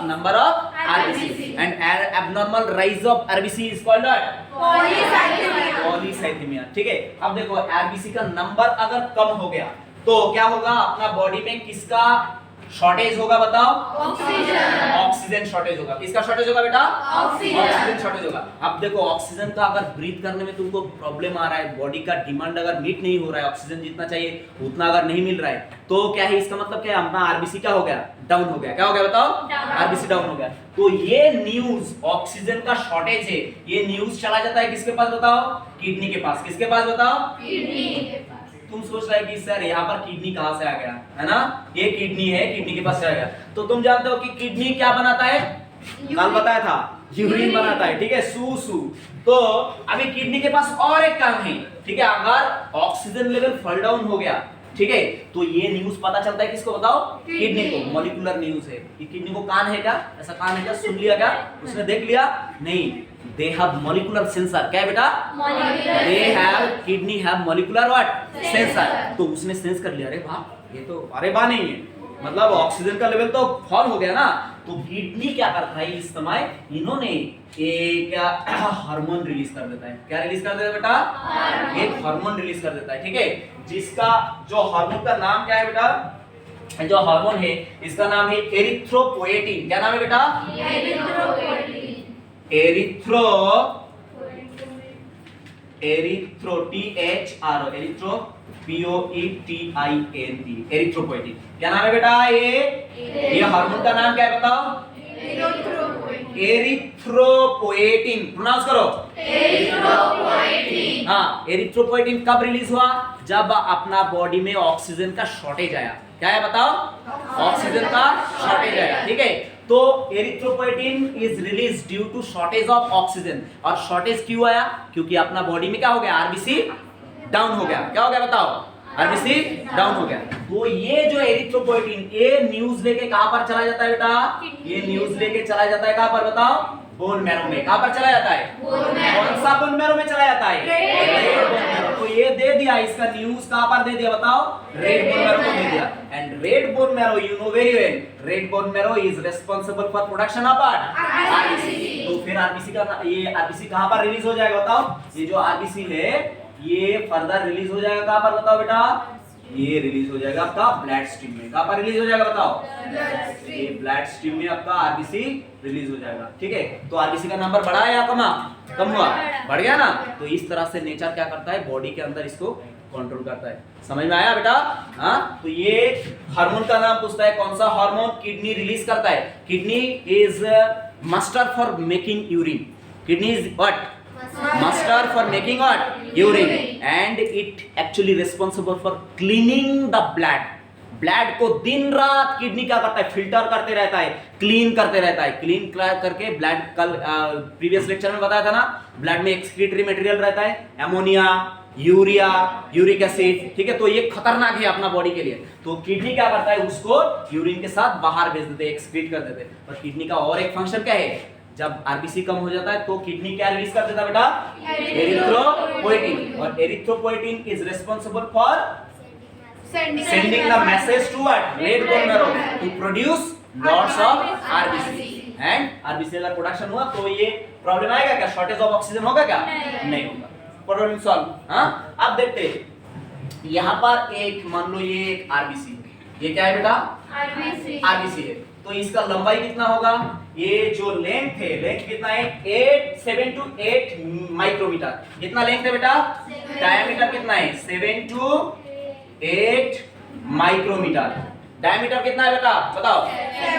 number of RBC, and abnormal rise of RBC is called what? Polycythaemia. ठीक है? अब देखो आरबीसी का नंबर अगर कम हो गया तो क्या होगा? अपना बॉडी में किसका शॉर्टेज होगा बताओ? ऑक्सीजन। ऑक्सीजन शॉर्टेज होगा। किसका शॉर्टेज होगा बेटा? ऑक्सीजन शॉर्टेज होगा। अब देखो ऑक्सीजन का अगर ब्रीथ करने में तुमको प्रॉब्लम आ रहा है, बॉडी का डिमांड अगर मीट नहीं हो रहा है, ऑक्सीजन जितना चाहिए उतना अगर नहीं मिल रहा है तो क्या है? इसका मतलब क्या है? अपना आरबीसी क्या हो गया? डाउन हो गया। क्या हो गया बताओ? आरबीसी डाउन हो गया। तो ये न्यूज, ऑक्सीजन का शॉर्टेज है, ये न्यूज चला जाता है किसके पास बताओ? किडनी के पास। किसके पास बताओ? किडनी के पास। तुम सोच रहे कि सर यहाँ पर किडनी कहाँ से आ गया, है ना? ये किडनी है, किडनी के पास से आ गया। तो तुम जानते हो कि किडनी क्या बनाता है? कल बताया था, यूरिन बनाता है, ठीक है? सू। तो अभी किडनी के पास और एक काम है, ठीक है? अगर ऑक्सीजन लेवल फॉल डाउन हो गया, ठीक है, तो ये न्यूज पता चलता है किसको बताओ? किडनी को। मॉलिक्यूलर न्यूज है। ये किडनी को कान है क्या? ऐसा कान है क्या? सुन लिया क्या? उसने देख लिया? नहीं। They have molecular sensor। क्या है बेटा? They have kidney have molecular what? Sensor। तो उसने सेंस कर लिया, अरे वाह, ये तो अरे वाह नहीं है, मतलब ऑक्सीजन का लेवल तो फॉल हो गया ना। तो किडनी क्या करता है इस समय? इन्होंने एक हार्मोन रिलीज कर देता है। क्या रिलीज कर देता है बेटा? एक हार्मोन रिलीज कर देता है, ठीक है? जिसका जो हार्मोन का नाम क्या है बेटा? जो हार्मोन है इसका नाम है एरिथ्रोपोएटिन। क्या नाम है बेटा? Erythropoietin. Erythro THRO erythro POETIN erythropoietin. क्या नाम है बेटा? ये हार्मोन का नाम क्या है बताओ? एरिथ्रोपोएटिन। प्रोनाउंस करो, एरिथ्रोपोएटिन। हाँ, एरिथ्रोपोएटिन कब रिलीज हुआ? जब अपना बॉडी में ऑक्सीजन का शॉर्टेज आया। क्या है बताओ? ऑक्सीजन का शॉर्टेज आया, ठीक है? तो erythropoietin is release due to shortage of oxygen. और शॉर्टेज क्यों आया? क्योंकि अपना बॉडी में क्या हो गया? आरबीसी डाउन हो गया। क्या हो गया बताओ? आरबीसी डाउन हो गया। तो ये जो एरिथ्रोपोएटिन ये न्यूज लेके कहां पर चला जाता है बेटा? ये न्यूज लेके चला जाता है कहां पर बताओ? बोन मैरो में। कहां पर चला जाता है? कौन सा बोन मैरो में चला जाता है? Red bone marrow. तो ये दे दिया, इसका न्यूज कहां पर दे दिया बताओ? रेड बोन मैरो को दे दिया। And red bone marrow, you know very well, red bone marrow is responsible for production of RBC. तो फिर आरबीसी का ये आरबीसी कहां पर रिलीज हो जाएगा बताओ? ये जो आरबीसी है ये फर्दर रिलीज हो जाएगा कहां पर बताओ बेटा? ये रिलीज हो जाएगा आपका ब्लड स्ट्रीम में। कहां पर रिलीज हो जाएगा बताओ? ये ब्लड स्ट्रीम में आपका आरबीसी रिलीज हो जाएगा, ठीक है? तो आरबीसी का नंबर बढ़ा या कमा? कम हुआ? बढ़ गया ना? तो इस तरह से नेचर क्या करता है? बॉडी के अंदर इसको कंट्रोल करता है। समझ में आया बेटा? हाँ, तो ये हार्मोन का नाम पूछता है, कौन सा हार्मोन किडनी रिलीज करता है? Kidney is master for making urine. Kidney is what? Muster for making what? Urine. And it actually responsible for cleaning the blood. Blood को दिन रात किडनी क्या करता है? फिल्टर करते रहता है, क्लीन करते रहता है। क्लीन करके ब्लड, कल प्रीवियस लेक्चर में बताया था ना, ब्लड में एक्सक्रीटरी मटेरियल रहता है, अमोनिया, यूरिया, यूरिक एसिड, ठीक है। तो ये खतरनाक है अपना बॉडी के लिए। तो किडनी क्या करता है? उसको यूरिन के साथ बाहर भेज देते, एक्सक्रीट कर देते। और किडनी का और एक फंक्शन क्या है? जब आरबीसी कम हो जाता है तो किडनी क्या रिलीज कर देता है बेटा? एरिथ्रोपोएटिन। और erythropoietin is responsible for sending the message to what? Red bone marrow to produce lots of RBC. And RBC अगर प्रोडक्शन हुआ तो ये प्रॉब्लम आएगा क्या? शॉर्टेज ऑफ ऑक्सीजन होगा क्या? नहीं होगा। Problem solve. हाँ, अब देखते हैं यहाँ पर एक, मान लो ये एक RBC, ये क्या है बेटा? RBC है। तो इसका लंबाई कितना होगा? ये जो लेंथ है, लेंथ कितना है? 7 to 8 माइक्रोमीटर। कितना लेंथ है बेटा? डायमीटर कितना है? 7 to 8 माइक्रोमीटर। डायमीटर कितना है बेटा? बताओ।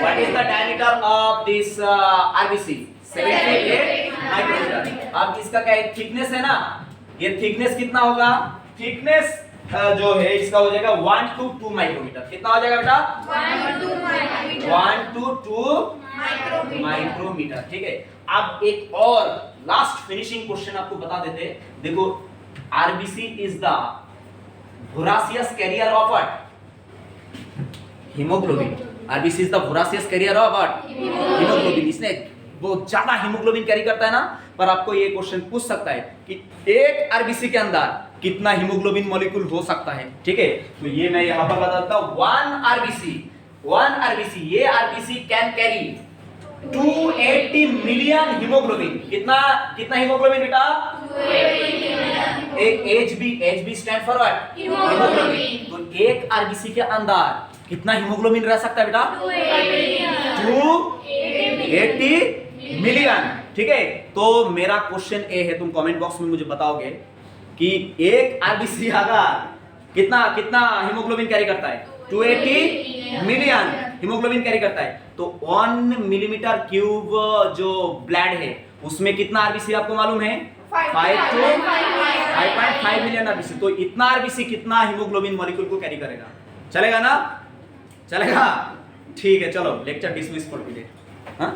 What is the diameter of this RBC? 7 to 8 micrometre. अब इसका क्या है? थिकनेस है ना, ये थिकनेस कितना होगा? थिकनेस जो है इसका हो जाएगा 1 to 2 माइक्रोमीटर। कितना हो जाएगा बेटा? 1 to 2 माइक्रोमीटर। ठीक है। अब एक और लास्ट फिनिशिंग क्वेश्चन आपको बता देते हैं। देखो, RBC is the voracious carrier of what? Hemoglobin. RBC is the voracious carrier of what? Hemoglobin. इसने बहुत ज्यादा हीमोग्लोबिन कैरी करता है ना। पर आपको ये क्वेश्चन पूछ सकता है कि एक आरबीसी के अंदर कितना हीमोग्लोबिन मॉलिक्यूल हो सकता है। ठीक है, तो ये मैं यहाँ पर बताता हूँ। 1 आरबीसी, ये RBC can carry 280 million haemoglobin. कितना हीमोग्लोबिन बेटा? HB stand for what? Haemoglobin. तो एक आरबीसी के अंदर कितना हीमोग्लोबिन रह सकता है बेटा? 280 मिलियन। ठीक है, तो मेरा क्वेश्चन ए है, तुम कमेंट बॉक्स में मुझे बताओगे कि एक आरबीसी अगर कितना हीमोग्लोबिन कैरी करता है? 280 मिलियन हीमोग्लोबिन कैरी करता है। तो 1 मिलीमीटर क्यूब जो ब्लड है उसमें कितना आरबीसी आपको मालूम है? 5.5 मिलियन आरबीसी। तो इतना आरबीसी कितना हीमोग्लोबिन मॉलिक्यूल को कैरी करेगा? चलेगा ना? चलेगा? ठीक है, चलो लेक्चर डिसमिस फॉर टुडे। हाँ,